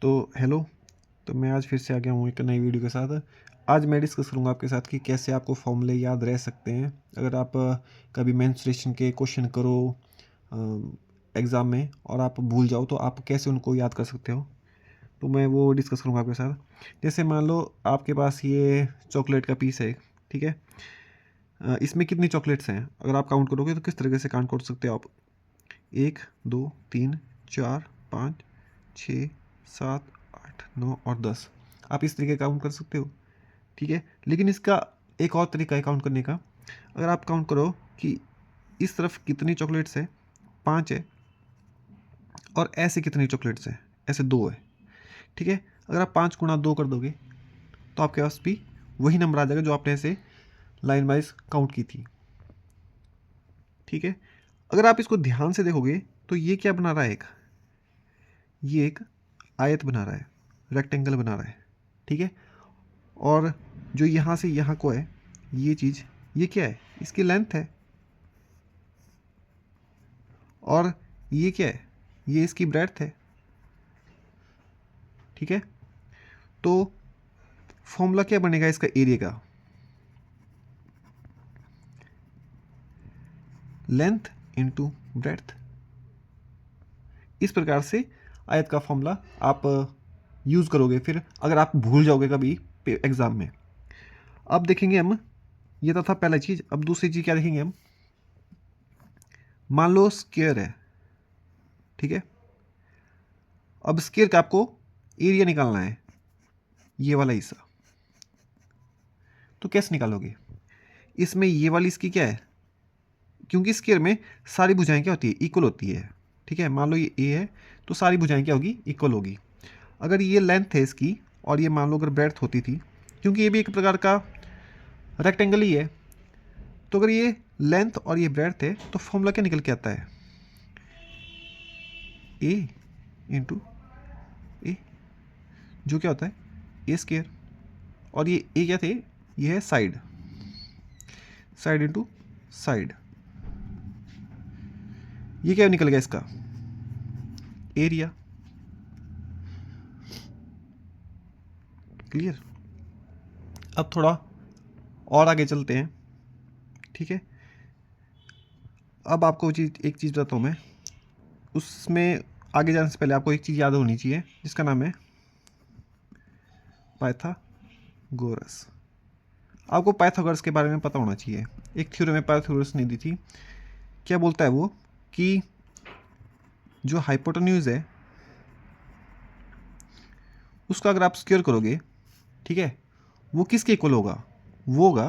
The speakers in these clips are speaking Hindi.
तो हेलो। तो मैं आज फिर से आ गया हूँ एक नई वीडियो के साथ। आज मैं डिस्कस करूँगा आपके साथ कि कैसे आपको फॉर्मूले याद रह सकते हैं अगर आप कभी मेंस्ट्रुएशन के क्वेश्चन करो एग्ज़ाम में और आप भूल जाओ तो आप कैसे उनको याद कर सकते हो। तो मैं वो डिस्कस करूँगा आपके साथ। जैसे मान लो आपके पास ये चॉकलेट का पीस है, ठीक है। इसमें कितनी चॉकलेट्स हैं अगर आप काउंट करोगे तो किस तरीके से काउंट कर सकते हो आप? 1 2 3 4 5 6 7 8 9 और 10। आप इस तरीके काउंट कर सकते हो, ठीक है। लेकिन इसका एक और तरीका है काउंट करने का। अगर आप काउंट करो कि इस तरफ कितनी चॉकलेट्स है, 5 है, और ऐसे कितनी चॉकलेट्स है, ऐसे 2 है, ठीक है। अगर आप 5 गुणा 2 कर दोगे तो आपके पास भी वही नंबर आ जाएगा जो आपने ऐसे लाइन वाइज काउंट की थी, ठीक है। अगर आप इसको ध्यान से देखोगे तो ये क्या बना रहा है, ये एक आयत बना रहा है, रेक्टेंगल बना रहा है, ठीक है। और जो यहाँ से यहाँ को है ये चीज़, ये क्या है, इसकी लेंथ है। और ये क्या है, ये इसकी ब्रेड्थ है, ठीक है। तो फॉर्मूला क्या बनेगा इसका एरिया का? Length into breadth. इस प्रकार से आयत का फॉर्मूला आप यूज़ करोगे फिर अगर आप भूल जाओगे कभी एग्ज़ाम में। अब देखेंगे हम, ये तो था पहला चीज़। अब दूसरी चीज़ क्या देखेंगे हम? मान लो स्क्वायर है, ठीक है। अब स्क्वायर का आपको एरिया निकालना है, ये वाला हिस्सा। तो कैसे निकालोगे? इसमें ये वाली इसकी क्या है, क्योंकि स्क्वायर में सारी भुजाएं क्या होती है, इक्वल होती है, ठीक है। मान लो ये ए है तो सारी भुजाएं क्या होगी, इक्वल होगी। अगर ये लेंथ है इसकी और ये मान लो अगर ब्रेड्थ होती थी, क्योंकि ये भी एक प्रकार का रेक्टेंगल ही है, तो अगर ये लेंथ और ये ब्रेड्थ है तो फॉर्मूला क्या निकल के आता है, ए इंटू ए, जो क्या होता है ए स्क्वायर। और ये ए क्या थे, ये है साइड, साइड इंटू साइड। ये क्या निकल गया इसका, एरिया। क्लियर? अब थोड़ा और आगे चलते हैं, ठीक है। अब आपको एक चीज़ बताता हूँ मैं। उसमें आगे जाने से पहले आपको एक चीज़ याद होनी चाहिए जिसका नाम है पाइथागोरस। आपको पाइथागोरस के बारे में पता होना चाहिए। एक थ्योरम में पाइथागोरस ने दी थी। क्या बोलता है वो कि जो हाइपोटेन्यूज है उसका अगर आप स्क्वायर करोगे, ठीक है, वो किसके इक्वल होगा? वो होगा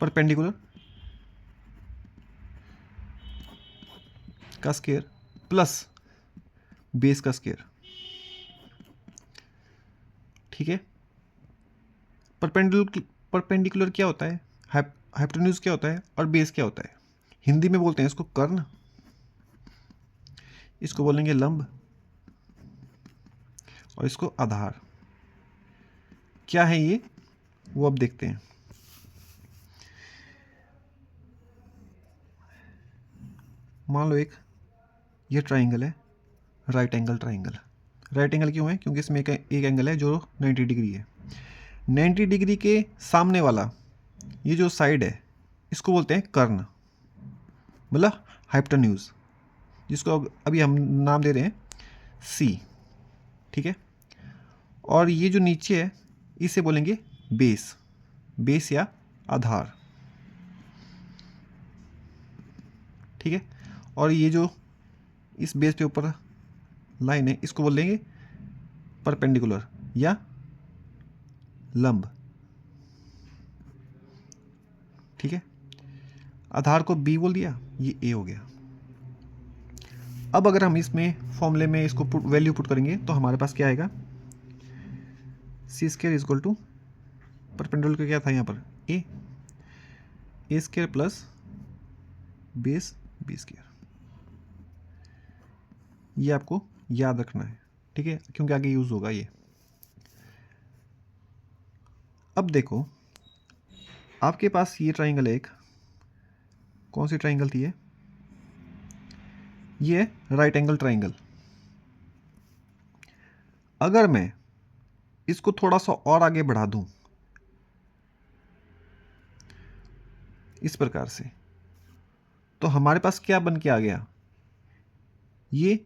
परपेंडिकुलर का स्क्वायर प्लस बेस का स्क्वायर, ठीक है। परपेंडिकुलर क्या होता है, हाइपोटेन्यूज क्या होता है, और बेस क्या होता है? हिंदी में बोलते हैं इसको कर्ण, इसको बोलेंगे लंब, और इसको आधार। क्या है ये, वो अब देखते हैं। मान लो एक ये ट्राइंगल है, right angle triangle. Right angle क्यों है? क्योंकि इसमें एक एंगल है जो 90 डिग्री है। 90 डिग्री के सामने वाला ये जो साइड है इसको बोलते हैं कर्ण, मतलब हाइपोटेन्यूज, जिसको अभी हम नाम दे रहे हैं सी, ठीक है। और ये जो नीचे है इसे बोलेंगे बेस, बेस या आधार, ठीक है। और ये जो इस बेस पे ऊपर लाइन है इसको बोलेंगे परपेंडिकुलर या लंब, ठीक है। आधार को बी बोल दिया, ये ए हो गया। अब अगर हम इसमें फॉर्मूले में इसको वैल्यू पुट करेंगे तो हमारे पास क्या आएगा, C square is equal to perpendicular क्या था यहाँ पर, A square plus base B square. ये आपको याद रखना है, ठीक है, क्योंकि आगे यूज होगा ये। अब देखो आपके पास ये ट्राइंगल है एक, कौन सी ट्राइंगल थी ये राइट एंगल ट्राइंगल। अगर मैं इसको थोड़ा सा और आगे बढ़ा दूं इस प्रकार से, तो हमारे पास क्या बन के आ गया, ये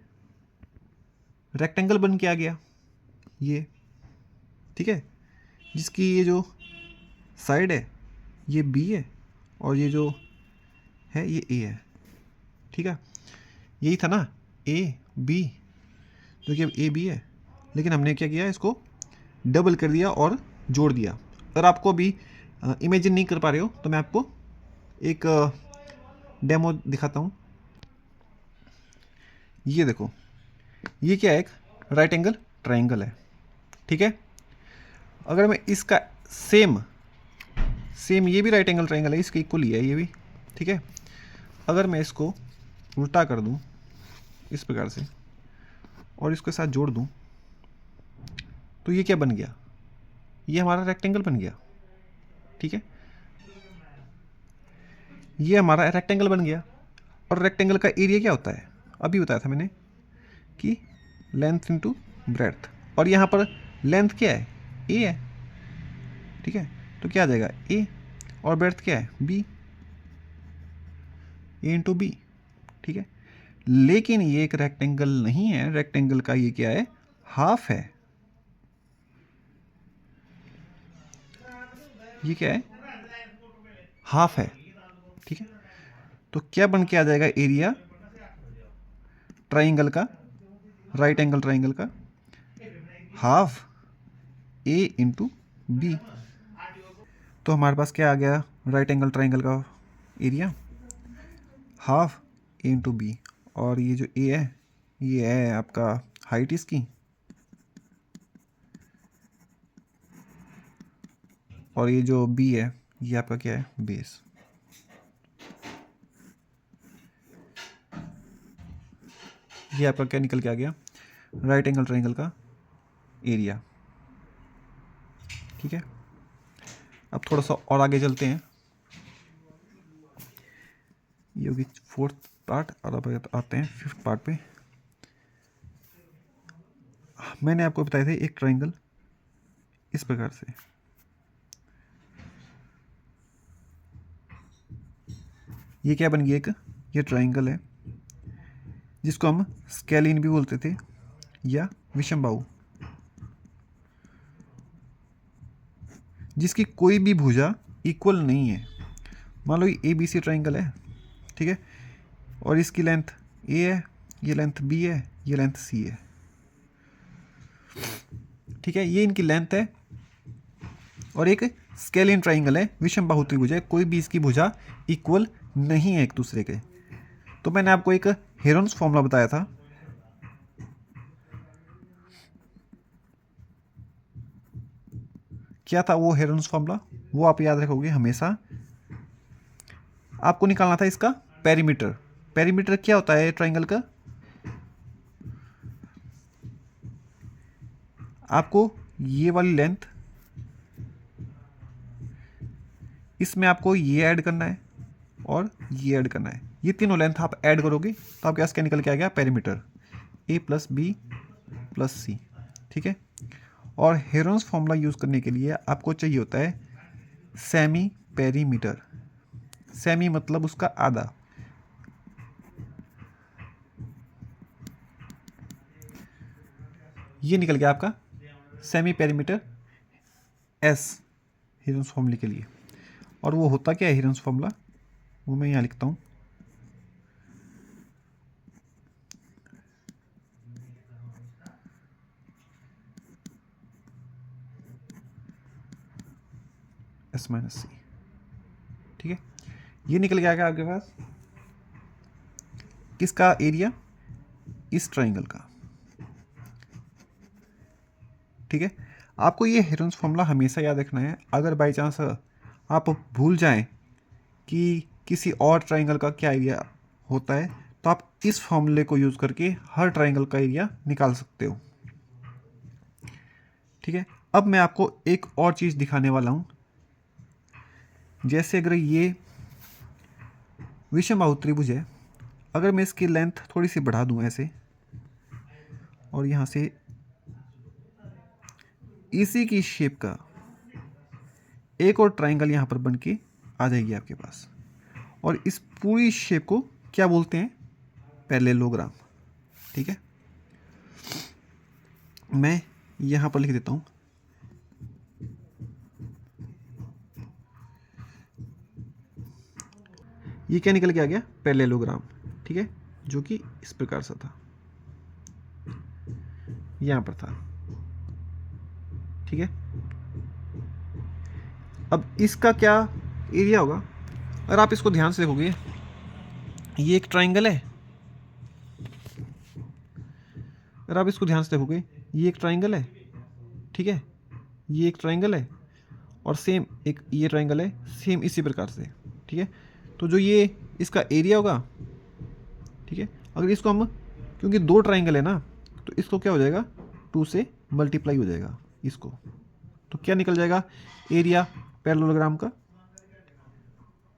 रेक्टेंगल बन के आ गया ये, ठीक है, जिसकी ये जो साइड है ये बी है और ये जो है ये ए है, ठीक है। यही था ना, ए बी, जो कि अब ए बी है, लेकिन हमने क्या किया, इसको डबल कर दिया और जोड़ दिया। अगर आपको अभी इमेजिन नहीं कर पा रहे हो तो मैं आपको एक डेमो दिखाता हूँ। ये देखो, ये क्या है, एक राइट एंगल ट्राइंगल है, ठीक है। अगर मैं इसका सेम ये भी राइट एंगल ट्राइंगल है, इसके इक्वल ही है ये भी, ठीक है। अगर मैं इसको उल्टा कर दूं इस प्रकार से और इसके साथ जोड़ दूं, तो ये क्या बन गया, ये हमारा रेक्टेंगल बन गया, ठीक है। ये हमारा रेक्टेंगल बन गया। और रेक्टेंगल का एरिया क्या होता है, अभी बताया था मैंने कि लेंथ इंटू ब्रेड्थ, और यहाँ पर लेंथ क्या है, ए है, ठीक है। तो क्या आ जाएगा, ए, और ब्रेड्थ क्या है, बी, ए इंटू बी, ठीक है। लेकिन ये एक रेक्टेंगल नहीं है, रेक्टेंगल का ये क्या है, हाफ है। ये क्या है, हाफ है, ठीक है। तो क्या बन के आ जाएगा एरिया ट्राइंगल का, राइट एंगल ट्राइंगल का, हाफ ए इंटू बी। तो हमारे पास क्या आ गया, राइट एंगल ट्राइंगल का एरिया हाफ ए इंटू बी, और ये जो ए है ये है आपका हाइट इसकी, और ये जो बी है ये आपका क्या है, बेस। ये आपका क्या निकल के आ गया, राइट एंगल ट्राइंगल का एरिया, ठीक है। अब थोड़ा सा और आगे चलते हैं, ये होगी फोर्थ पार्ट, और अब आते हैं फिफ्थ पार्ट पे। मैंने आपको बताया था एक ट्राइंगल इस प्रकार से, ये क्या बन गया, एक ये ट्राइंगल है जिसको हम स्केलिन भी बोलते थे या विषमबाहु, जिसकी कोई भी भुजा इक्वल नहीं है। मान लो ये ए बी सी ट्राइंगल है, ठीक है, और इसकी लेंथ ए है, ये लेंथ बी है, ये लेंथ सी है, ठीक है। ये इनकी लेंथ है, और एक स्केलिन ट्राइंगल है, विषमबाहु त्रिभुज है, कोई भी इसकी भुजा इक्वल नहीं है एक दूसरे के। तो मैंने आपको एक हेरोन्स फॉर्मूला बताया था, क्या था वो हेरोन्स फॉर्मूला, वो आप याद रखोगे हमेशा। आपको निकालना था इसका पेरीमीटर। पेरीमीटर क्या होता है ट्राइंगल का, आपको ये वाली लेंथ, इसमें आपको ये ऐड करना है और ये ऐड करना है, ये तीनों लेंथ आप ऐड करोगे तो आपके पास क्या निकल के आ गया, पेरीमीटर, ए प्लस बी प्लस सी, ठीक है। और हेरोन्स फॉर्मूला यूज़ करने के लिए आपको चाहिए होता है सेमी पेरीमीटर। सेमी मतलब उसका आधा, ये निकल गया आपका सेमी पेरीमीटर एस हेरोन्स फॉर्मूले के लिए। और वो होता क्या है हेरोन्स फॉर्मूला, वो मैं यहाँ लिखता हूँ, एस माइनस सी, ठीक है। ये निकल गया क्या आपके पास, किसका एरिया, इस ट्राइंगल का, ठीक है। आपको ये हेरोन्स फॉर्मूला हमेशा याद रखना है। अगर बाई चांस आप भूल जाएं कि किसी और ट्राइंगल का क्या एरिया होता है, तो आप इस फॉर्मूले को यूज़ करके हर ट्राइंगल का एरिया निकाल सकते हो, ठीक है। अब मैं आपको एक और चीज़ दिखाने वाला हूँ। जैसे अगर ये विषमबाहु त्रिभुज है, अगर मैं इसकी लेंथ थोड़ी सी बढ़ा दूँ ऐसे, और यहाँ से इसी की शेप का एक और ट्राइंगल यहाँ पर बन के आ जाएगी आपके पास, और इस पूरी शेप को क्या बोलते हैं? पैरेललोग्राम। ठीक है, मैं यहाँ पर लिख देता हूँ ये क्या निकल के आ गया? पैरेललोग्राम। ठीक है, जो कि इस प्रकार से था, यहाँ पर था। ठीक है, अब इसका क्या एरिया होगा? अगर आप इसको ध्यान से देखोगे, ये एक ट्राइंगल है। अगर आप इसको ध्यान से देखोगे, ये एक ट्राइंगल है। ठीक है, ये एक ट्राइंगल है, और सेम एक ये ट्राइंगल है, सेम इसी प्रकार से। ठीक है, तो जो ये इसका एरिया होगा, ठीक है, अगर इसको हम, क्योंकि दो ट्राइंगल है ना, तो इसको क्या हो जाएगा? 2 से मल्टीप्लाई हो जाएगा इसको। तो क्या निकल जाएगा एरिया पैरेललोग्राम का?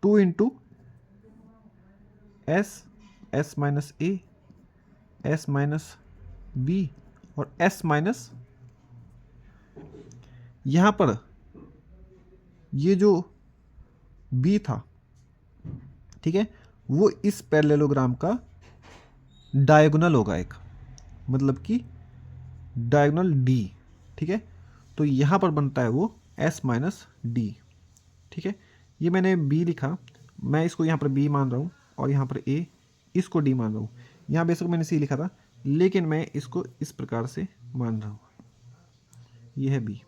2 इंटू एस माइनस ए, एस माइनस बी, और एस माइनस, यहाँ पर ये जो बी था, ठीक है, वो इस पैरेललोग्राम का डायगोनल होगा एक, मतलब कि डायगोनल डी। ठीक है, तो यहाँ पर बनता है वो एस माइनस डी। ठीक है, ये मैंने बी लिखा, मैं इसको यहाँ पर बी मान रहा हूँ, और यहाँ पर ए, इसको डी मान रहा हूँ। यहाँ बेशक मैंने सी लिखा था, लेकिन मैं इसको इस प्रकार से मान रहा हूँ, ये है बी।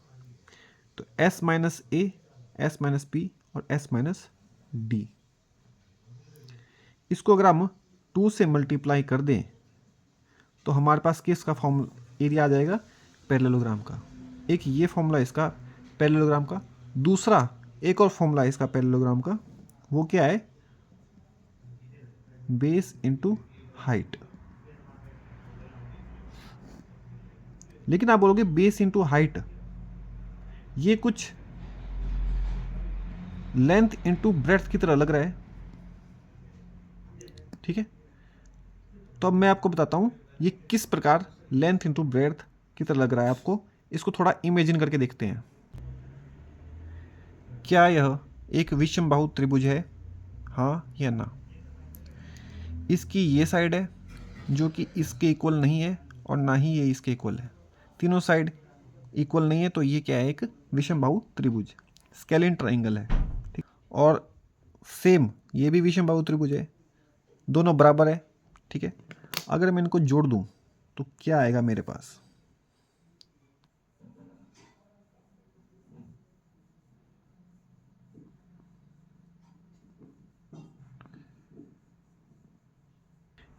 तो एस माइनस ए, एस माइनस पी, और एस माइनस डी, इसको अगर हम 2 से मल्टीप्लाई कर दें तो हमारे पास किसका फॉर्मूला एरिया आ जाएगा? पैरेललोग्राम का। एक ये फॉर्मूला इसका पैरेललोग्राम का, दूसरा एक और फॉर्मूला इसका पैरेललोग्राम का, वो क्या है? Base into height. लेकिन आप बोलोगे बेस इंटू हाइट, ये कुछ लेंथ इंटू ब्रेड्थ की तरह लग रहा है। ठीक है, तो अब मैं आपको बताता हूं ये किस प्रकार लेंथ इंटू ब्रेड्थ की तरह लग रहा है आपको। इसको थोड़ा इमेजिन करके देखते हैं। क्या यह एक विषमबाहु त्रिभुज है? हाँ या ना? इसकी ये साइड है जो कि इसके इक्वल नहीं है, और ना ही ये इसके इक्वल है। तीनों साइड इक्वल नहीं है, तो ये क्या है? एक विषमबाहु त्रिभुज, स्केलिन ट्राइंगल है। ठीक, और सेम ये भी विषमबाहु त्रिभुज है, दोनों बराबर है। ठीक है, अगर मैं इनको जोड़ दूं तो क्या आएगा मेरे पास?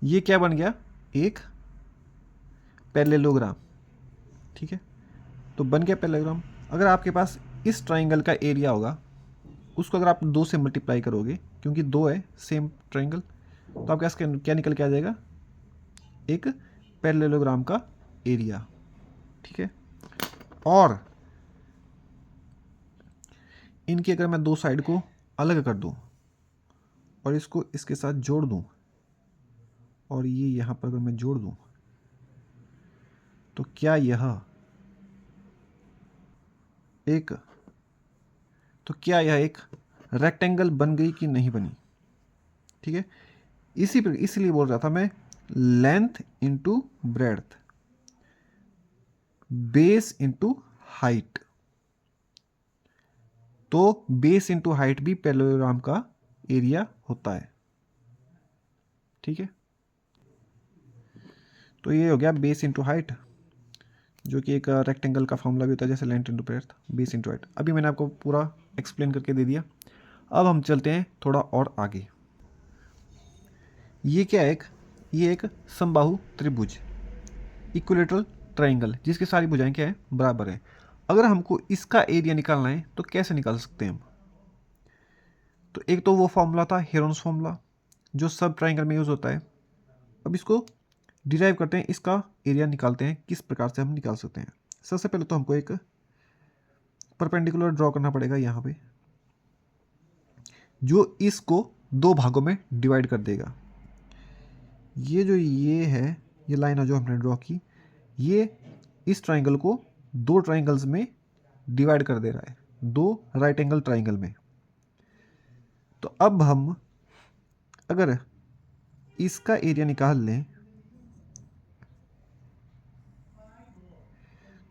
ये क्या बन गया? एक पैरेललोग्राम। ठीक है, तो बन गया पैरेललोग्राम। अगर आपके पास इस ट्राइंगल का एरिया होगा, उसको अगर आप 2 से मल्टीप्लाई करोगे, क्योंकि 2 है सेम ट्राइंगल, तो आपके पास क्या निकल के आ जाएगा? एक पैरेललोग्राम का एरिया। ठीक है, और इनकी अगर मैं 2 साइड को अलग कर दूं और इसको इसके साथ जोड़ दूं, और ये यहाँ पर अगर मैं जोड़ दूं, तो क्या यह एक, तो क्या यह एक रेक्टेंगल बन गई कि नहीं बनी? ठीक है, इसीलिए बोल रहा था मैं, length into breadth, base into height. तो बेस इंटू हाइट भी पैरेललोग्राम का एरिया होता है। ठीक है, तो ये हो गया बेस इंटू हाइट, जो कि एक रेक्टेंगल का फॉर्मूला भी होता है, जैसे length into breadth, base into height. अभी मैंने आपको पूरा एक्सप्लेन करके दे दिया। अब हम चलते हैं थोड़ा और आगे। ये क्या है? ये एक समबाहु त्रिभुज, इक्विलेटरल ट्राइंगल, जिसकी सारी भुजाएं क्या है? बराबर है। अगर हमको इसका एरिया निकालना है तो कैसे निकाल सकते हैं हम? तो एक तो वो फॉर्मूला था हेरोन्स फॉर्मूला, जो सब ट्राइंगल में यूज होता है। अब इसको डिराइव करते हैं, इसका एरिया निकालते हैं, किस प्रकार से हम निकाल सकते हैं। सबसे पहले तो हमको एक परपेंडिकुलर ड्रॉ करना पड़ेगा यहाँ पे, जो इसको 2 भागों में डिवाइड कर देगा। ये जो ये है, ये लाइन जो हमने ड्रॉ की, ये इस ट्राइंगल को 2 ट्राइंगल्स में डिवाइड कर दे रहा है दो राइट एंगल ट्राइंगल में। तो अब हम अगर इसका एरिया निकाल लें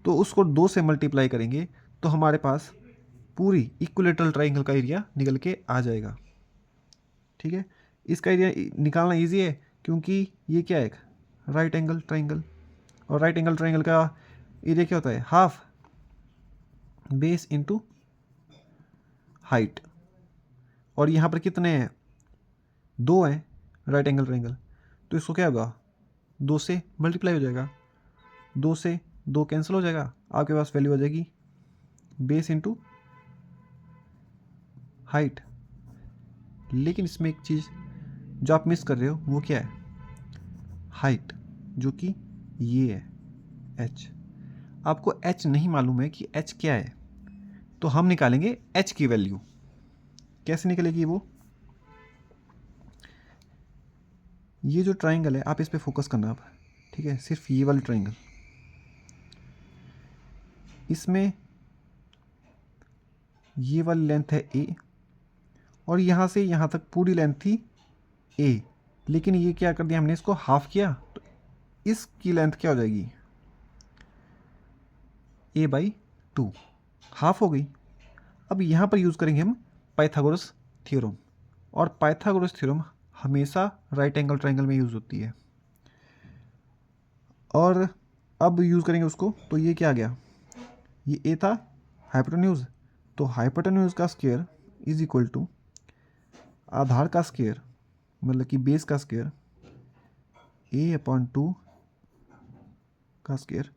तो उसको 2 से मल्टीप्लाई करेंगे तो हमारे पास पूरी इक्विलेटरल ट्राइंगल का एरिया निकल के आ जाएगा। ठीक है, इसका एरिया निकालना इजी है क्योंकि ये क्या है, एक राइट एंगल ट्राइंगल, और राइट एंगल ट्राइंगल का एरिया क्या होता है, हाफ बेस इंटू हाइट। और यहाँ पर कितने हैं, 2 हैं राइट एंगल ट्राइंगल, तो इसको क्या होगा 2 से मल्टीप्लाई हो जाएगा, 2 से 2 कैंसिल हो जाएगा, आपके पास वैल्यू आ जाएगी बेस इंटू हाइट। लेकिन इसमें एक चीज़ जो आप मिस कर रहे हो वो क्या है, हाइट, जो कि ये है h। आपको h नहीं मालूम है कि h क्या है, तो हम निकालेंगे h की वैल्यू। कैसे निकलेगी वो, ये जो ट्राइंगल है आप इस पे फोकस करना आप, ठीक है, सिर्फ ये वाली ट्राइंगल, इसमें ये वाली लेंथ है a और यहाँ से यहाँ तक पूरी लेंथ थी a, लेकिन ये क्या कर दिया हमने, इसको हाफ किया, तो इसकी लेंथ क्या हो जाएगी a/2, हाफ हो गई। अब यहाँ पर यूज़ करेंगे हम पाइथागोरस थ्योरम, और पाइथागोरस थ्योरम हमेशा राइट एंगल ट्राइंगल में यूज़ होती है। और अब यूज़ करेंगे उसको, तो ये क्या आ गया, ये a था हाइपोटेन्यूज, तो हाइपोटेन्यूज का स्क्वायर इज इक्वल टू आधार का स्क्वायर, मतलब कि बेस का स्क्वायर a/2 का स्क्वायर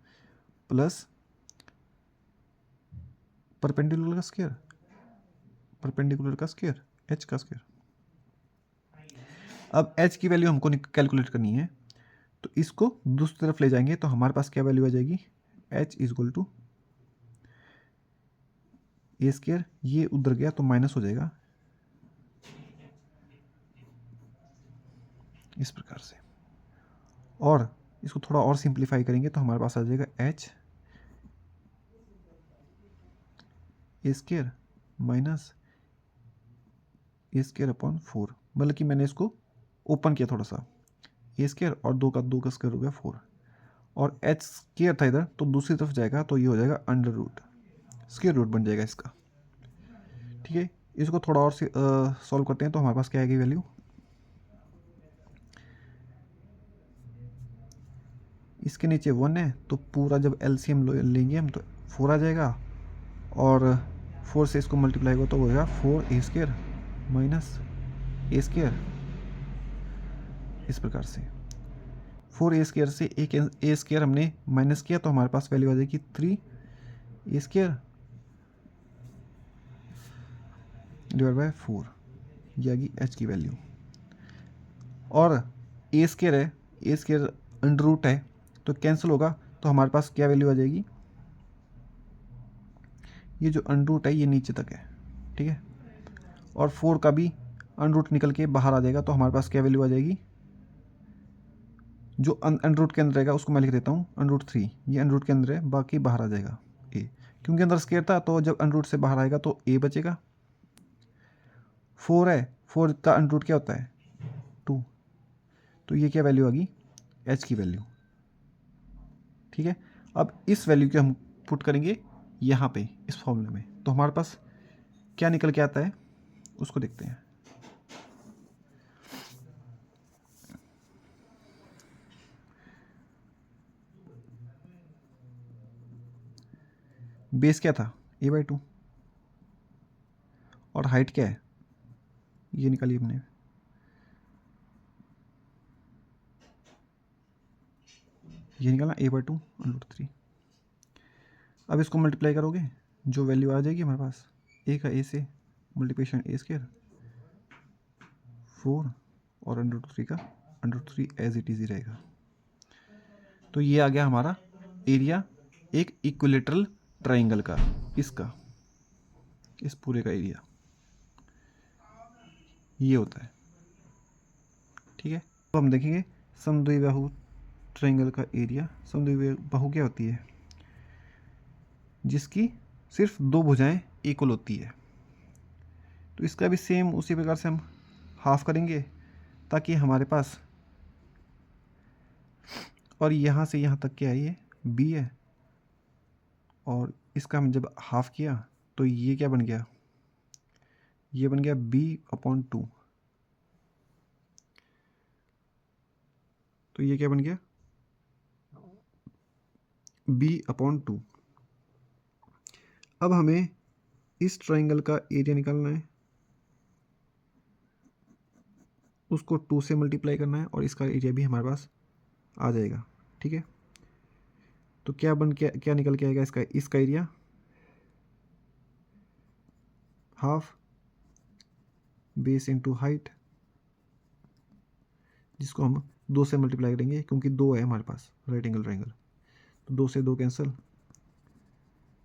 प्लस परपेंडिकुलर का स्क्वायर, परपेंडिकुलर का स्क्वायर h का स्क्वायर। अब h की वैल्यू हमको कैलकुलेट करनी है, तो इसको दूसरी तरफ ले जाएंगे तो हमारे पास क्या वैल्यू आ जाएगी, h is equal to a square, ये उधर गया तो माइनस हो जाएगा इस प्रकार से। और इसको थोड़ा और सिंप्लीफाई करेंगे तो हमारे पास आ जाएगा h ए स्क्वायर माइनस ए स्क्वायर अपॉन 4, मतलब कि मैंने इसको ओपन किया थोड़ा सा, ए स्क्वायर और 2 का स्क्वायर हो गया 4, और एच स्क्वायर था इधर तो दूसरी तरफ जाएगा तो ये हो जाएगा अंडर रूट, स्क्वायर रूट बन जाएगा इसका। ठीक है, इसको थोड़ा और सॉल्व करते हैं तो हमारे पास क्या आएगी वैल्यू, इसके नीचे 1 है तो पूरा जब एलसीएम लेंगे हम तो 4 आ जाएगा, और 4 से इसको मल्टीप्लाई होगा तो होगा 4 ए स्क्वायर माइनस ए स्क्वायर, इस प्रकार से 4 ए स्क्वायर से एक ए स्क्वायर हमने माइनस किया तो हमारे पास वैल्यू आ जाएगी 3 ए स्क्वायर डिवाइड बाय 4, ये आ गई एच की वैल्यू। और ए स्क्वायर है, ए स्क्वायर अंडर रूट है तो कैंसिल होगा, तो हमारे पास क्या वैल्यू आ जाएगी, ये जो अंडर रूट है ये नीचे तक है, ठीक है, और 4 का भी अंडर रूट निकल के बाहर आ जाएगा तो हमारे पास क्या वैल्यू आ जाएगी, जो अंडर रूट के अंदर रहेगा उसको मैं लिख देता हूँ अंडर रूट 3, ये अंडर रूट के अंदर है, बाकी बाहर आ जाएगा ए, क्योंकि अंदर स्क्वायर था तो जब अंडर रूट से बाहर आएगा तो ए बचेगा। 4 है, 4 का अंडर रूट क्या होता है 2, तो ये क्या वैल्यू आ गई एच की वैल्यू। ठीक है, अब इस वैल्यू को हम पुट करेंगे यहाँ पे इस फॉर्मूले में, तो हमारे पास क्या निकल के आता है उसको देखते हैं। बेस क्या था a/2 और हाइट क्या है, ये निकाली हमने, ये निकाला a/2 अंडर 3। अब इसको मल्टीप्लाई करोगे जो वैल्यू आ जाएगी हमारे पास, ए का ए से मल्टीप्लिकेशन ए स्क्वायर 4 और अंडर 3 का अंडर 3 एज इट इज ही रहेगा। तो ये आ गया हमारा एरिया एक इक्विलेटरल ट्राइंगल का, इसका इस पूरे का एरिया ये होता है। ठीक है, तो हम देखेंगे समद्विबाहु ट्राइंगल का एरिया। समद्विबाहु क्या होती है, जिसकी सिर्फ दो भुजाएं इक्वल होती है। तो इसका भी सेम उसी प्रकार से हम हाफ करेंगे ताकि हमारे पास, और यहाँ से यहाँ तक क्या है, ये बी है, और इसका हम जब हाफ किया तो ये क्या बन गया, ये बन गया b/2। तो ये क्या बन गया, b/2। अब हमें इस ट्राइंगल का एरिया निकालना है, उसको 2 से मल्टीप्लाई करना है, और इसका एरिया भी हमारे पास आ जाएगा। ठीक है, तो क्या निकल के आएगा, इसका area half base into height, जिसको हम 2 से मल्टीप्लाई करेंगे क्योंकि 2 है हमारे पास राइट एंगल ट्राइंगल। तो 2 से 2 कैंसिल,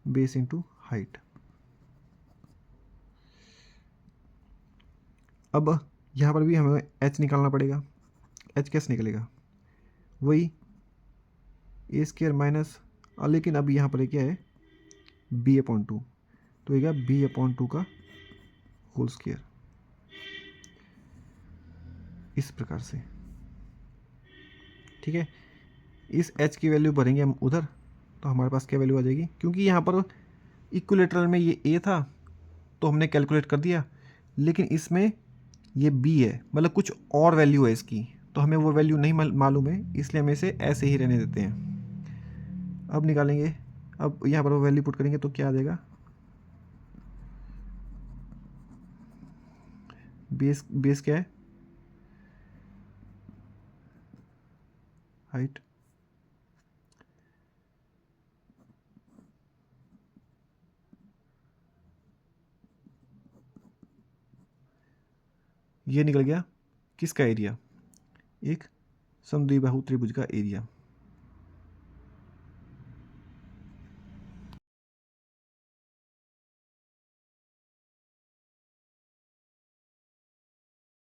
बेस इंटू हाइट। अब यहाँ पर भी हमें h निकालना पड़ेगा। h कैसे निकलेगा, वही a² माइनस, लेकिन अब यहाँ पर क्या है, b/2, तो ये b/2 का होल स्क्वायर, इस प्रकार से। ठीक है, इस h की वैल्यू भरेंगे हम उधर, तो हमारे पास क्या वैल्यू आ जाएगी, क्योंकि यहाँ पर इक्विलेटरल में ये a था तो हमने कैलकुलेट कर दिया, लेकिन इसमें ये b है, मतलब कुछ और वैल्यू है इसकी, तो हमें वो वैल्यू नहीं मालूम है, इसलिए हम इसे ऐसे ही रहने देते हैं। अब निकालेंगे, अब यहाँ पर वो वैल्यू पुट करेंगे तो क्या आ जाएगा, बेस क्या है, हाइट, ये निकल गया किसका एरिया, एक समद्विबाहु त्रिभुज का एरिया।